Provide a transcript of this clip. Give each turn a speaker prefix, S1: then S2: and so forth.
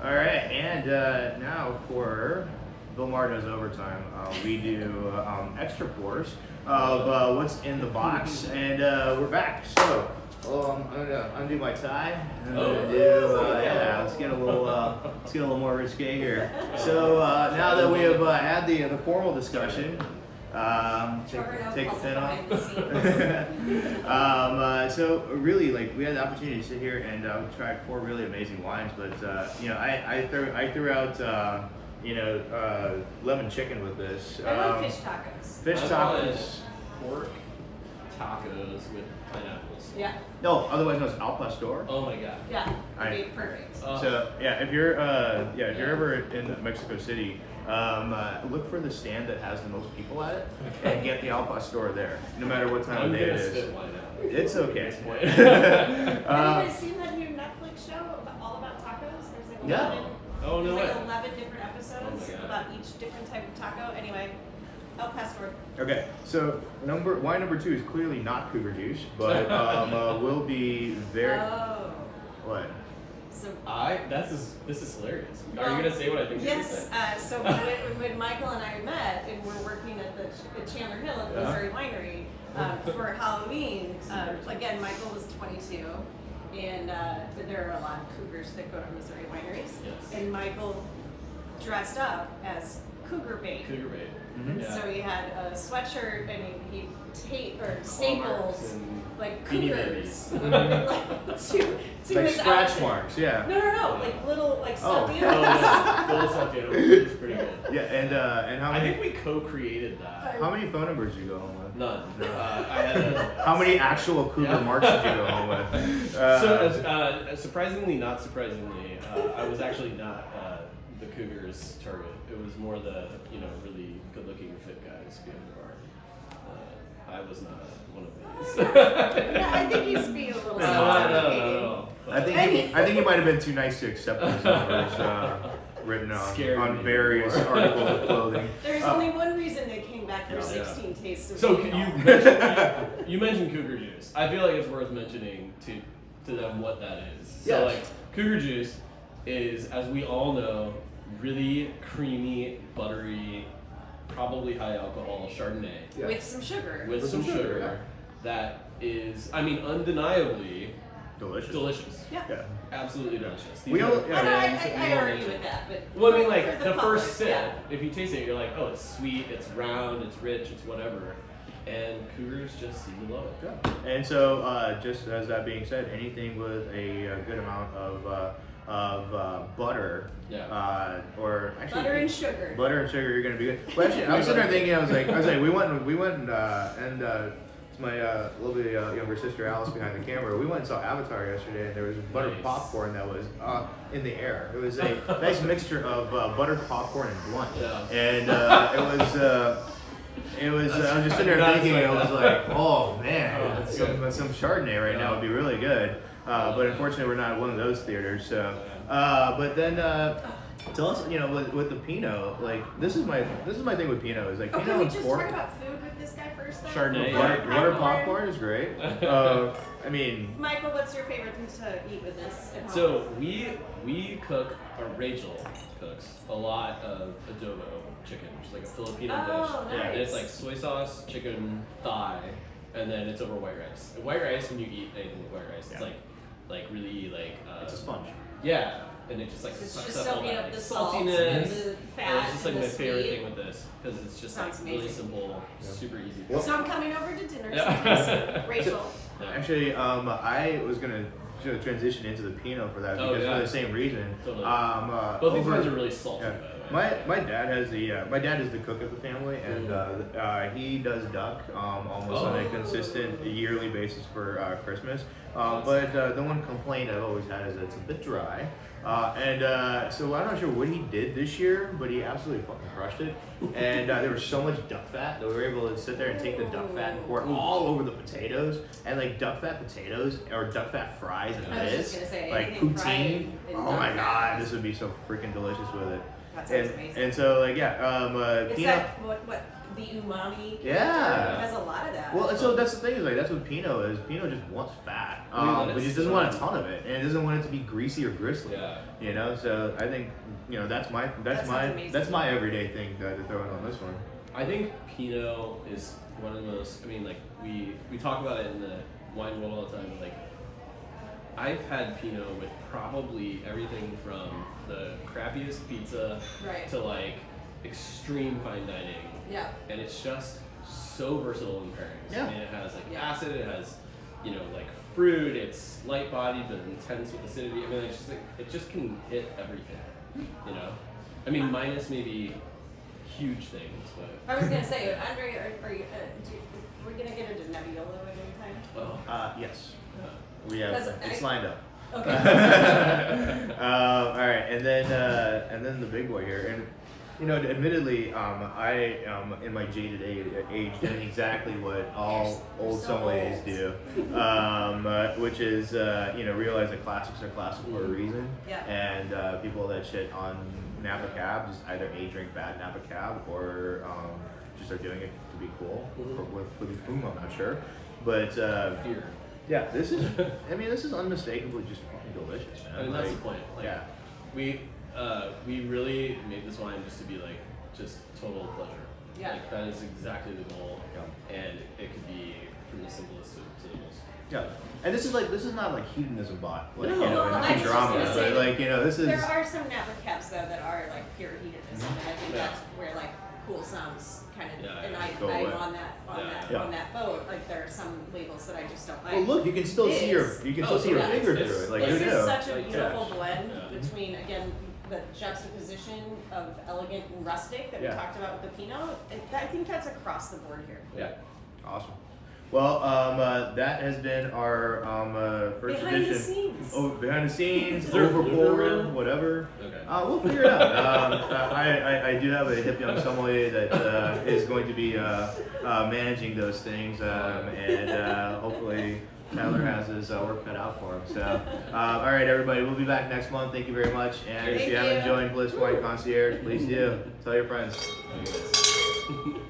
S1: All right, and now for Bill Maher does overtime. We do extra pours of what's in the box, and we're back. So I'm gonna undo my tie. I'm gonna let's get a little more risque here. So now that we have had the formal discussion. Take the pen off. So really, like, we had the opportunity to sit here and try 4 really amazing wines, but I threw out lemon chicken with this.
S2: I love fish tacos.
S1: Fish tacos.
S3: Pork tacos with pineapples.
S2: Yeah.
S1: No, otherwise known as al pastor.
S3: Oh my god.
S2: Yeah. It'd be perfect.
S1: So if you're ever in Mexico City, look for the stand that has the most people at it and get the al pastor there, no matter what time of day it is. It's okay.
S2: Have you guys seen that new Netflix show all about tacos? There's like 11,
S3: Oh, no way.
S2: 11 different episodes about each different type of taco. Anyway, El Pastor.
S1: Okay, so wine number 2 is clearly not cougar juice, but will be very.
S2: Oh.
S1: What?
S2: So
S3: this is hilarious. Are you gonna say what I think?
S2: Yes. So when Michael and I met and we're working at the Chandler Hill at the Missouri Winery for Halloween, again Michael was 22, and there are a lot of cougars that go to Missouri wineries.
S3: Yes.
S2: And Michael dressed up as cougar bait.
S3: Cougar bait.
S1: Mm-hmm.
S3: Yeah.
S2: So he had a sweatshirt and he stapled like cougars to
S1: Like
S2: his
S1: scratch
S2: outfit.
S1: marks, yeah.
S2: No, like little stuffed animals.
S3: Little stuffed animals. It's pretty good.
S1: Yeah, and how
S3: I
S1: many?
S3: think we co-created that.
S1: How many phone numbers did you go home with?
S3: None. I had
S1: How many actual cougar marks did you go home with?
S3: Surprisingly, not surprisingly, I was actually not the Cougars' target. It was more the really good-looking fit guys behind the bar. I was not one of these.
S2: Yeah, I think he's being a little self-deprecating.
S3: No.
S1: I think you might have been too nice to accept those numbers written on various articles of clothing.
S2: There's only one reason they came back for 16 tastes of
S3: So
S2: alcohol.
S3: you mentioned Cougar Juice. I feel like it's worth mentioning to them what that is. So like Cougar Juice is, as we all know, really creamy, buttery, probably high alcohol Chardonnay.
S1: Yeah.
S2: With some sugar.
S3: With some sugar. That is, undeniably
S1: Delicious.
S2: Yeah.
S3: Absolutely delicious.
S1: We all,
S2: I argue with that, but
S3: well, I mean, like
S2: for
S3: the
S2: public,
S3: first sip,
S2: yeah.
S3: if you taste it, you're like, oh, it's sweet, it's round, it's rich, it's whatever. And Cougars just seem to love it.
S1: Yeah. And so, just as that being said, anything with a good amount of butter, or actually
S2: butter and sugar.
S1: Butter and sugar, you're gonna be good. Well, actually, I was sitting there thinking, I was like, we went and it's my little bit younger sister Alice behind the camera. We went and saw Avatar yesterday, and there was buttered popcorn that was in the air. It was a nice mixture of buttered popcorn and blunt, and it was. I was just sitting there thinking, I was like, oh man, some Chardonnay right now would be really good. But unfortunately, we're not at one of those theaters. So, but then tell us, with the Pinot, like this is my thing with Pinot is like Pinot
S2: Can we
S1: and
S2: just
S1: pork.
S2: talk about food with this guy first? Then?
S3: Chardonnay.
S1: Butter popcorn is great. I mean,
S2: Michael, what's your favorite thing to eat with this at home?
S3: So we cook, or Rachel cooks a lot of adobo chicken, which is like a Filipino dish.
S2: Nice.
S3: Yeah, and it's like soy sauce, chicken thigh, and then it's over white rice. And white rice, when you eat anything with white rice, it's like really like
S1: it's a sponge.
S3: Yeah, and it just like
S2: it's
S3: sucks
S2: just
S3: up all
S2: soaking
S3: that
S2: up the
S3: like,
S2: salt
S3: saltiness.
S2: and the fat
S3: And it's just like
S2: and
S3: my
S2: the
S3: favorite
S2: sweet.
S3: thing with this because it's just
S2: Sounds
S3: like really
S2: amazing.
S3: simple, super easy.
S1: Well,
S2: So I'm coming over to dinner.
S3: Yeah.
S2: Rachel.
S1: Actually, I was gonna transition into the Pinot for that because for the same reason.
S3: Totally. Both these ones are really salty.
S1: Yeah.
S3: By the way.
S1: My dad has my dad is the cook of the family, and he does duck almost on a consistent yearly basis for Christmas. But the one complaint I've always had is that it's a bit dry. So I'm not sure what he did this year, but he absolutely fucking crushed it. And there was so much duck fat that we were able to sit there and take the duck fat and pour it all over the potatoes. And like duck fat potatoes or duck fat fries and
S2: I was
S1: this,
S2: just gonna say,
S1: like
S2: anything
S1: poutine.
S2: fried in
S1: Oh
S2: duck
S1: my
S2: fat.
S1: god, this would be so freaking delicious with it.
S2: That sounds amazing.
S1: And so like
S2: It's
S1: Pinot.
S2: that what the umami.
S1: Yeah.
S2: It has a lot of that.
S1: Well, and so that's the thing is like that's what Pinot is. Pinot just wants fat, but just doesn't want a ton of it, and it doesn't want it to be greasy or gristly.
S3: Yeah.
S1: You know, so I think that's
S2: sounds amazing.
S1: my everyday thing to throw in on this one.
S3: I think Pinot is one of the most. I mean, like we talk about it in the wine world all the time. Like I've had Pinot with probably everything from the crappiest pizza
S2: Right.
S3: to like extreme fine dining.
S2: Yeah.
S3: And it's just so versatile in pairings.
S1: Yeah.
S3: I mean, it has like
S2: Yeah.
S3: acid, it has, like fruit, it's light bodied but intense with acidity. I mean, it's just like, it just can hit everything, I mean, minus maybe huge things, but.
S2: I was gonna say, Andrey, are you? We're gonna get into Nebbiolo at any time.
S3: Oh.
S1: Yes,
S3: Yeah.
S1: we have. It's lined up.
S2: Okay.
S1: All right, and then the big boy here, and admittedly, I am in my jaded age doing exactly what all old
S2: so
S1: sommeliers
S2: old.
S1: do, which is realize that classics are classic for a reason,
S2: Yeah.
S1: and people that shit on Napa Cab just either drink bad Napa Cab or just are doing it to be cool for the boom. I'm not sure, but
S3: Fear.
S1: yeah, this is unmistakably just fucking delicious, man.
S3: I mean, that's the point. Like,
S1: yeah.
S3: We really made this wine just to be like just total pleasure.
S2: Yeah.
S3: Like that is exactly the goal. And it could be from the simplest to the most.
S1: Yeah, and this is not like hedonism bot, like
S3: No.
S2: Well, I was just
S1: drama,
S2: gonna say
S1: but like this is.
S2: There are some Napa Cabs though that are like pure hedonism, and I think
S3: Yeah.
S2: that's where like Cool Sounds kind of,
S3: Yeah,
S2: and
S3: yeah.
S1: Go
S2: I'm
S1: away.
S2: on that boat. Like there are some labels that I just don't like.
S1: Well, look, you can still see your
S2: This-
S1: still see your
S2: yeah,
S1: finger
S3: it's-
S1: through it, like
S2: This
S1: who
S2: is
S1: knew?
S2: such a
S3: Like,
S2: beautiful
S3: yeah.
S2: blend
S3: Yeah.
S2: between, again, the juxtaposition of elegant and rustic that
S1: Yeah.
S2: we talked about with the Pinot. I think that's across the board here.
S3: Yeah.
S1: Awesome. Well, that has been our first
S2: Behind the
S1: edition.
S2: scenes.
S1: Oh, behind the scenes,
S3: Is there a blooper
S1: overboard,
S3: reel?
S1: whatever.
S3: Okay.
S1: We'll figure it out. I do have a hip young sommelier that is going to be managing those things, and hopefully Tyler has his work cut out for him. So, all right, everybody, we'll be back next month. Thank you very much. And if
S2: Thank
S1: you haven't
S2: you.
S1: joined Bliss Wine Concierge, please do. Tell your friends.
S3: Thank you guys.